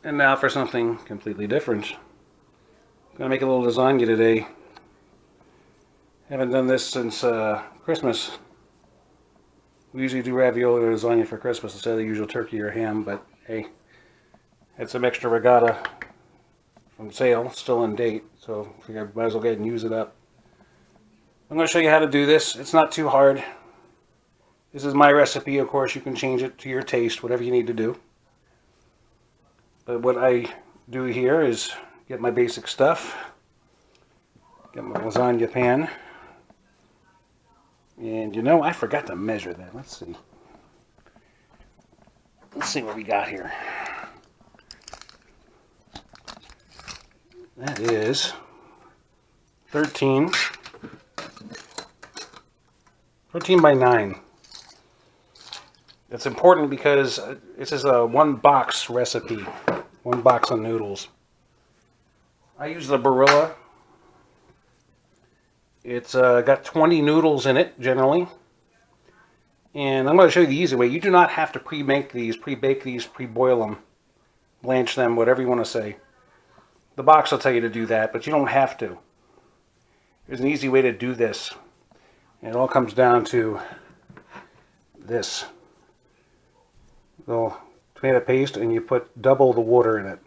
And now for something completely different. I'm going to make a little lasagna today. Haven't done this since Christmas. We usually do ravioli or lasagna for Christmas instead of the usual turkey or ham, but hey, had some extra ricotta from sale, still in date, so I figured I might as well go ahead and use it up. I'm going to show you how to do this. It's not too hard. This is my recipe, of course. You can change it to your taste, whatever you need to do. But what I do here is get my basic stuff, get my lasagna pan, and you know, I forgot to measure that. Let's see. Let's see what we got here. That is 13 by 9. It's important because this is a one box recipe, one box of noodles. I use the Barilla. It's got 20 noodles in it, generally. And I'm going to show you the easy way. You do not have to pre-make these, pre-bake these, pre-boil them, blanch them, whatever you want to say. The box will tell you to do that, but you don't have to. There's an easy way to do this. And it all comes down to this. Little tomato paste, and you put double the water in it.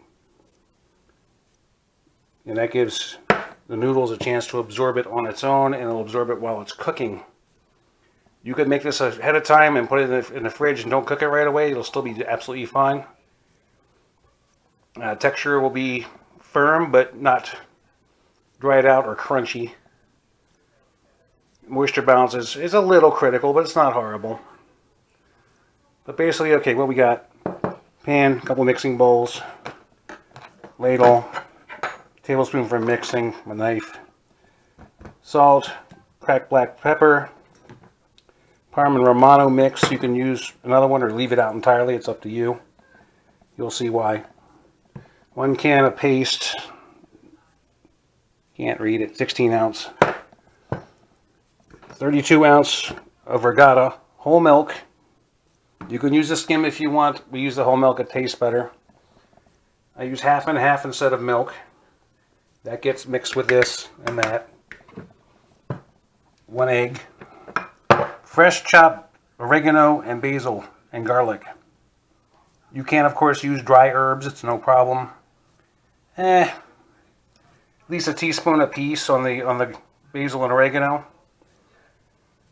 And that gives the noodles a chance to absorb it on its own, and it'll absorb it while it's cooking. You could make this ahead of time and put it in the fridge and don't cook it right away. It'll still be absolutely fine. Texture will be firm, but not dried out or crunchy. Moisture balance is a little critical, but it's not horrible. But basically, okay, what we got? Pan, a couple mixing bowls, ladle, tablespoon for mixing, a knife, salt, cracked black pepper, Parma and Romano mix. You can use another one or leave it out entirely. It's up to you. You'll see why. 1 can of paste. Can't read it. 16 ounce. 32 ounce of regatta. Whole milk. You can use the skim if you want. We use the whole milk. It tastes better. I use half and half instead of milk. That gets mixed with this and that. 1 egg. Fresh chopped oregano and basil and garlic. You can, of course, use dry herbs. It's no problem. At least a teaspoon apiece on the basil and oregano.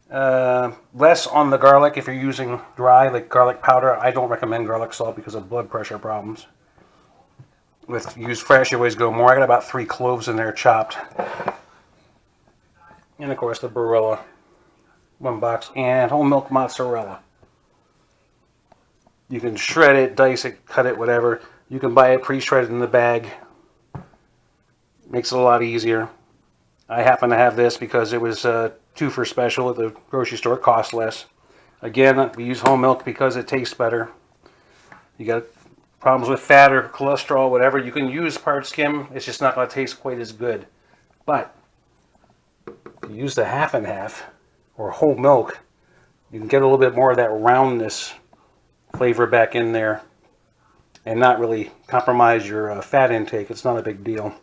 Less on the garlic if you're using dry, like garlic powder. I don't recommend garlic salt because of blood pressure problems. With use fresh, you always go more. I got about 3 cloves in there chopped. And of course the Barilla. 1 box, and whole milk mozzarella. You can shred it, dice it, cut it, whatever. You can buy it pre-shredded in the bag. Makes it a lot easier. I happen to have this because it was 2 for special at the grocery store. It costs less. Again, we use whole milk because it tastes better. You got problems with fat or cholesterol, whatever. You can use part skim. It's just not going to taste quite as good. But if you use the half and half, or whole milk, you can get a little bit more of that roundness flavor back in there and not really compromise your fat intake. It's not a big deal.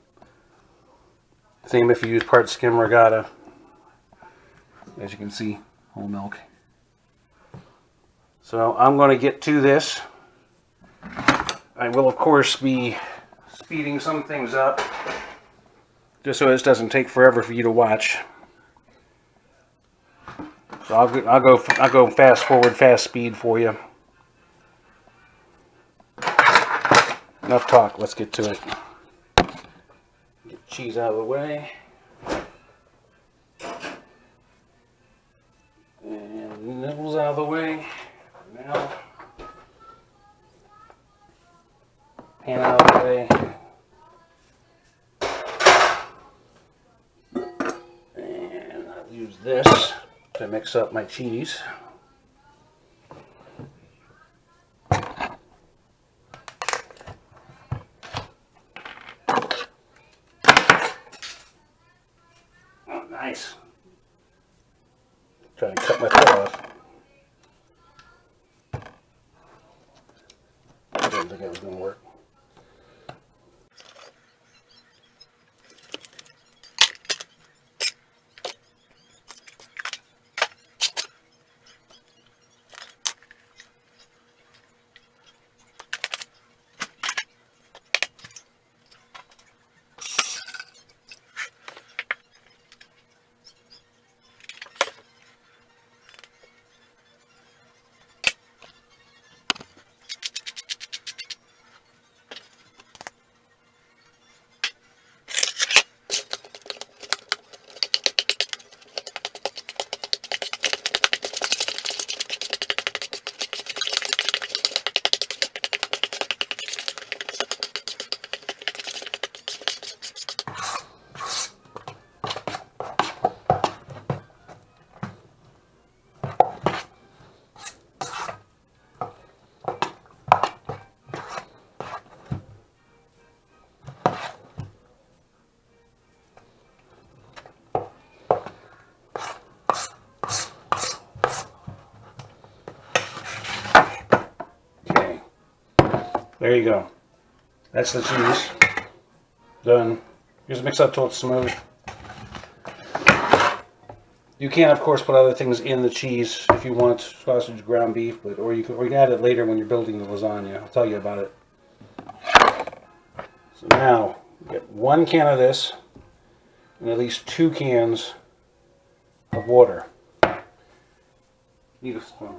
Same if you use part skim regatta. As you can see, whole milk. So I'm going to get to this. I will, of course, be speeding some things up just so this doesn't take forever for you to watch. So I'll go fast forward, fast speed for you. Enough talk. Let's get to it. Get cheese out of the way. And nipples out of the way. Now, pan out of the way. And I'll use this to mix up my cheese. Oh, nice. Trying to cut my foot off. I didn't think that was going to work. There you go. That's the cheese. Done. Just mix up till it's smooth. You can, of course, put other things in the cheese if you want, sausage, ground beef, or you can add it later when you're building the lasagna. I'll tell you about it. So now, get 1 can of this and at least 2 cans of water. Need a spoon.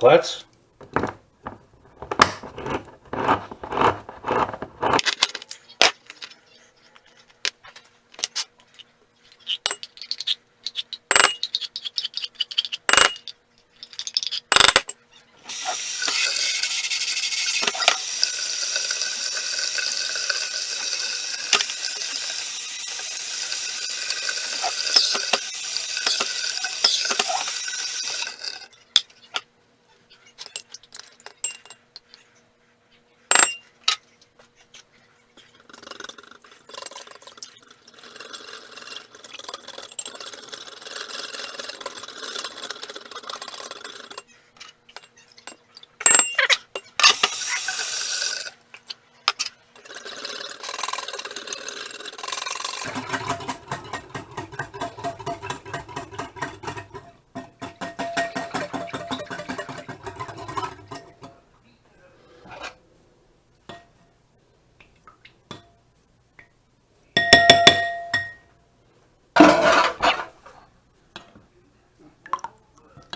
Let's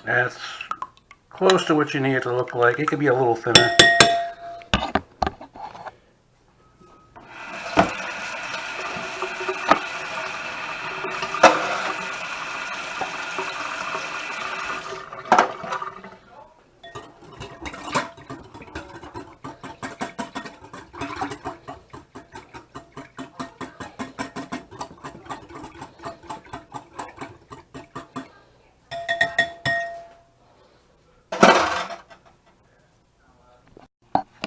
That's close to what you need it to look like. It could be a little thinner.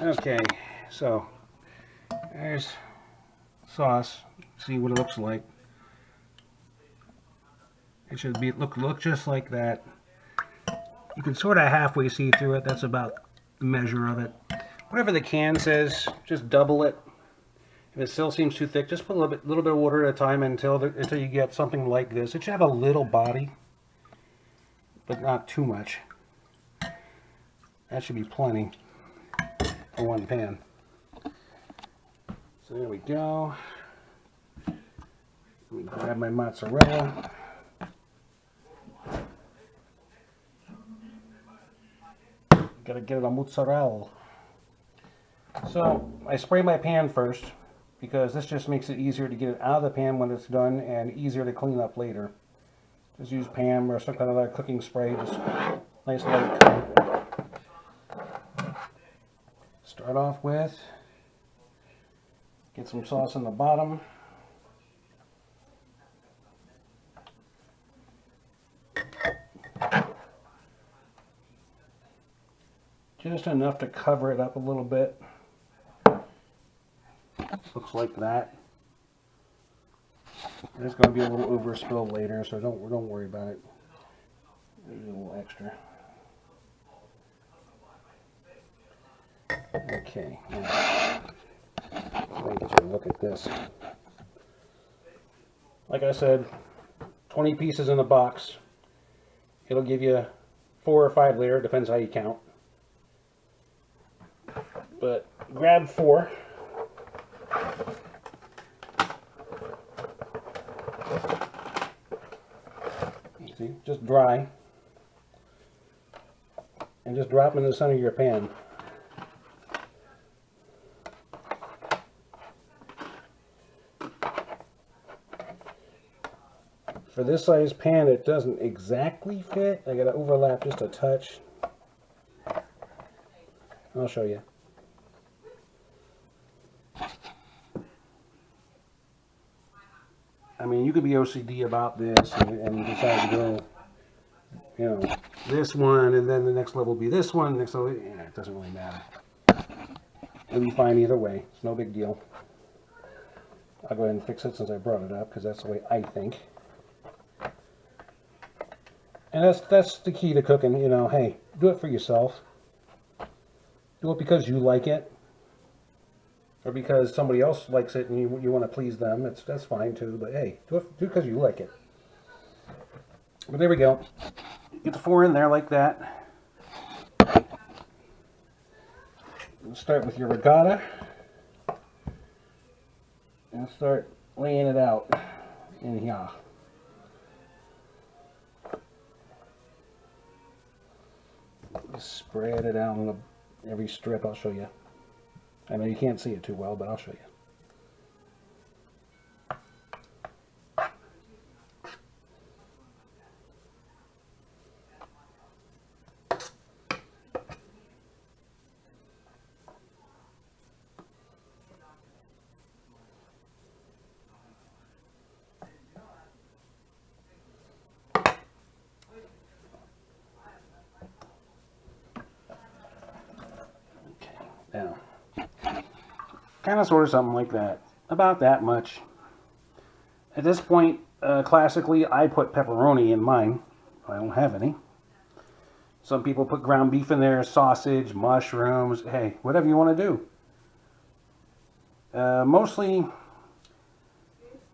Okay, so there's sauce. See what it looks like. It should be look just like that. You can sort of halfway see through it. That's about the measure of it. Whatever the can says, just double it. If it still seems too thick, just put a little bit of water at a time until you get something like this. It should have a little body, but not too much. That should be plenty for 1 pan. So there we go. Let me grab my mozzarella. Gotta get it on mozzarella. So I spray my pan first because this just makes it easier to get it out of the pan when it's done and easier to clean up later. Just use Pam or some kind of other cooking spray, just nice light coat. Start off with, get some sauce on the bottom. Just enough to cover it up a little bit. Looks like that. There's going to be a little overspill later, so don't worry about it. There's a little extra. Okay, now, let me get you a look at this. Like I said, 20 pieces in the box. It'll give you 4 or 5 later, depends how you count. But grab 4. See, just dry. And just drop them in the center of your pan. For this size pan, it doesn't exactly fit. I gotta overlap just a touch. I'll show you. I mean, you could be OCD about this and decide to go, you know, this one, and then the next level will be this one, next level, yeah, it doesn't really matter. It'll be fine either way. It's no big deal. I'll go ahead and fix it since I brought it up, because that's the way I think. And that's the key to cooking, you know. Hey, do it for yourself. Do it because you like it, or because somebody else likes it and you want to please them. That's fine too. But hey, do it because you like it. But there we go. Get the 4 in there like that. Start with your ricotta and start laying it out in here. Just spread it out on every strip. I'll show you. I know you can't see it too well, but I'll show you. Now, kind of sort of something like that. About that much. At this point, classically, I put pepperoni in mine. I don't have any. Some people put ground beef in there, sausage, mushrooms, hey, whatever you want to do. Mostly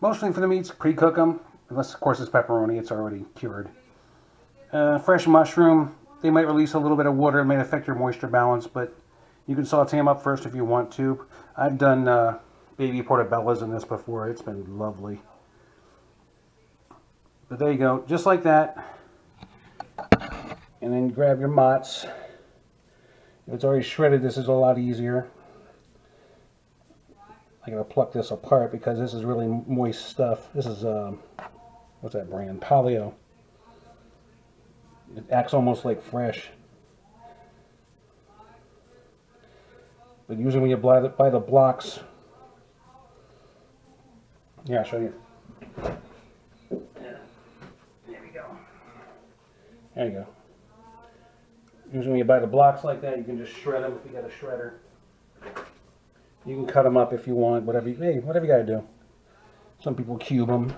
for the meats, pre-cook them. Unless, of course, it's pepperoni, it's already cured. Fresh mushroom, they might release a little bit of water. It may affect your moisture balance, but you can saute them up first if you want to. I've done baby portobellas in this before. It's been lovely. But there you go, just like that. And then grab your mozz. If it's already shredded, this is a lot easier. I gotta pluck this apart because this is really moist stuff. This is what's that brand? Paleo. It acts almost like fresh. But usually when you buy the blocks, yeah, I'll show you. There we go. There you go. Usually when you buy the blocks like that, you can just shred them if you got a shredder. You can cut them up if you want, whatever you gotta do. Some people cube them.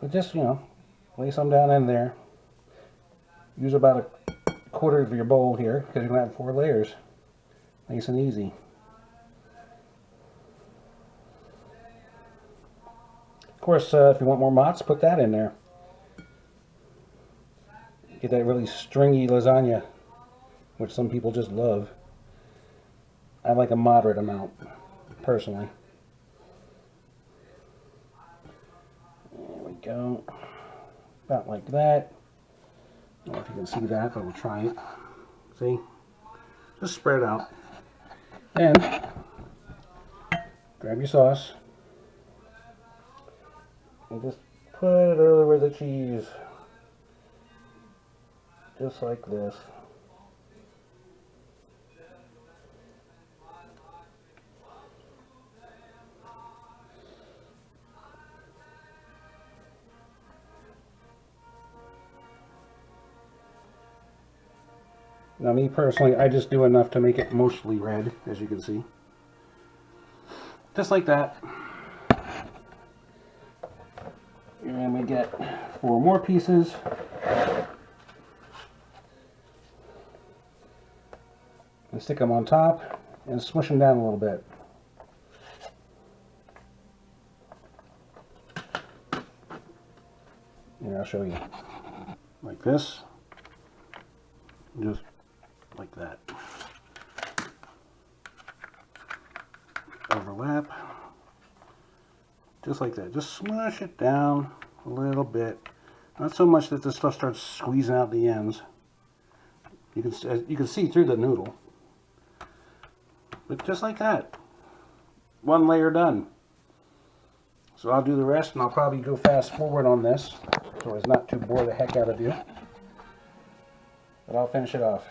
But just, you know, lay some down in there. Use about a quarter of your bowl here, because you're going to have 4 layers. Nice and easy. Of course, if you want more mozz, put that in there. Get that really stringy lasagna, which some people just love. I like a moderate amount, personally. There we go. About like that. I don't know if you can see that, but we'll try it. See? Just spread it out. Then, grab your sauce. And just put it over the cheese. Just like this. Now me personally, I just do enough to make it mostly red, as you can see. Just like that. And then we get 4 more pieces. And stick them on top and smush them down a little bit. And I'll show you. Like this. Just like that. Overlap. Just like that. Just smush it down a little bit. Not so much that this stuff starts squeezing out the ends. You can see through the noodle. But just like that. 1 layer done. So I'll do the rest, and I'll probably go fast forward on this so as not to bore the heck out of you. But I'll finish it off.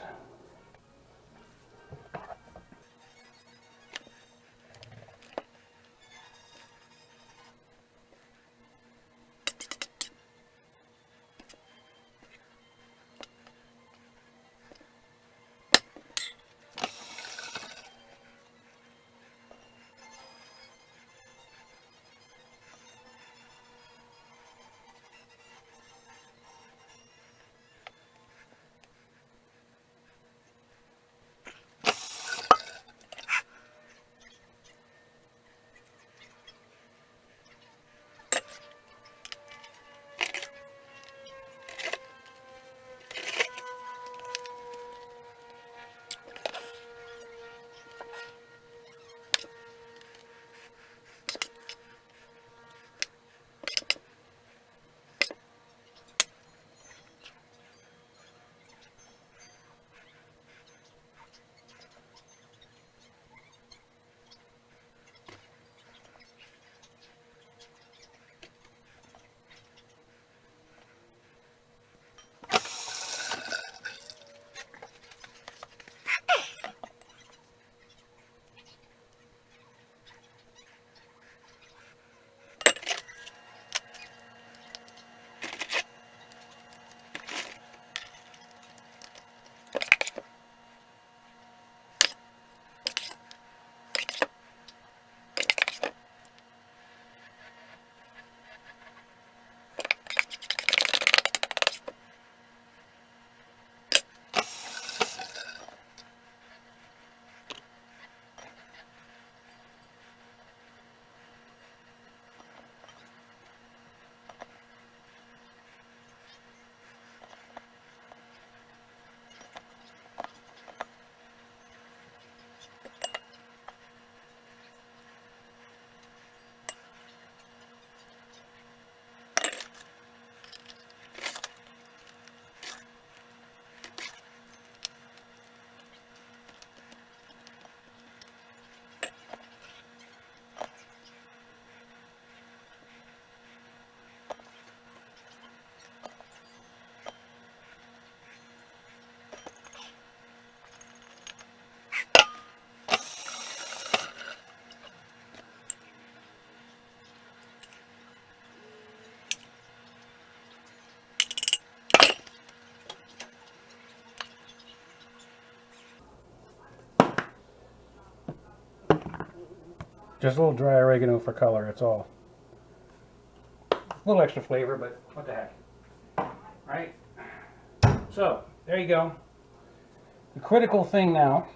Just a little dry oregano for color, that's all. A little extra flavor, but what the heck. Right? So, there you go. The critical thing now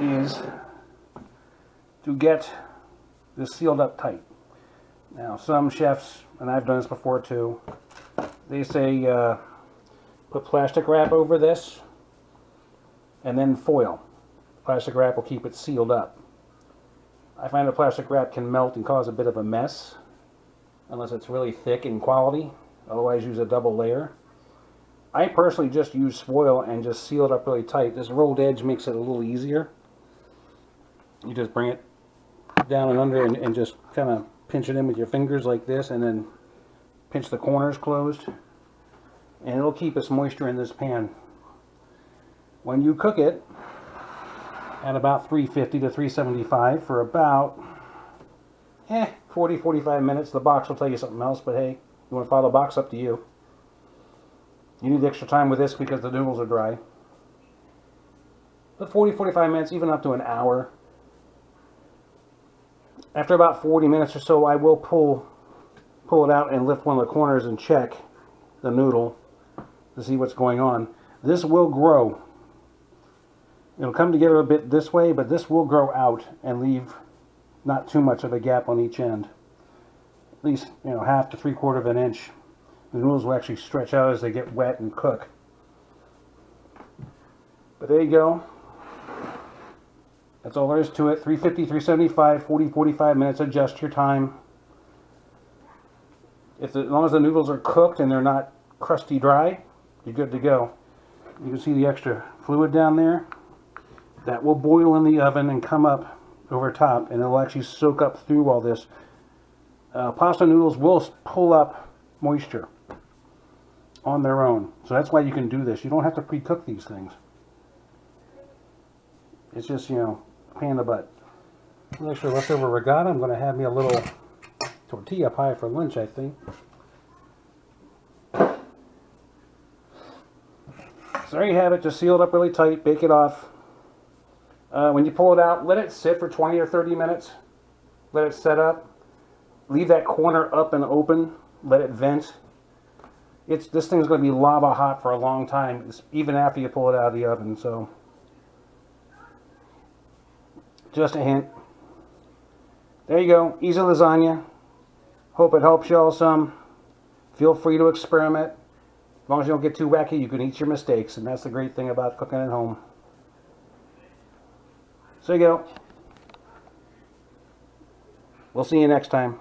is to get this sealed up tight. Now, some chefs, and I've done this before too, they say put plastic wrap over this and then foil. Plastic wrap will keep it sealed up. I find the plastic wrap can melt and cause a bit of a mess unless it's really thick in quality. Otherwise, use a double layer. I personally just use foil and just seal it up really tight. This rolled edge makes it a little easier. You just bring it down and under and just kind of pinch it in with your fingers like this, and then pinch the corners closed, and it'll keep its moisture in this pan. When you cook it at about 350 to 375 for about 40-45 minutes, the box will tell you something else, but hey, you want to follow the box, up to you. You need extra time with this because the noodles are dry. But 40-45 minutes, even up to an hour. After about 40 minutes or so, I will pull it out and lift one of the corners and check the noodle to see what's going on. This will grow. It'll come together a bit this way, but this will grow out and leave not too much of a gap on each end. At least, you know, 1/2 to 3/4 of an inch. The noodles will actually stretch out as they get wet and cook. But there you go. That's all there is to it. 350, 375, 40-45 minutes. Adjust your time. As long as the noodles are cooked and they're not crusty dry, you're good to go. You can see the extra fluid down there. That will boil in the oven and come up over top, and it'll actually soak up through all this. Pasta noodles will pull up moisture on their own. So that's why you can do this. You don't have to pre-cook these things. It's just, you know, a pain in the butt. A little extra leftover ricotta. I'm going to have me a little tortilla pie for lunch, I think. So there you have it. Just seal it up really tight. Bake it off. When you pull it out, let it sit for 20 or 30 minutes. Let it set up. Leave that corner up and open. Let it vent. This thing's going to be lava hot for a long time, even after you pull it out of the oven. So, just a hint. There you go. Easy lasagna. Hope it helps y'all some. Feel free to experiment. As long as you don't get too wacky, you can eat your mistakes, and that's the great thing about cooking at home. So you go. We'll see you next time.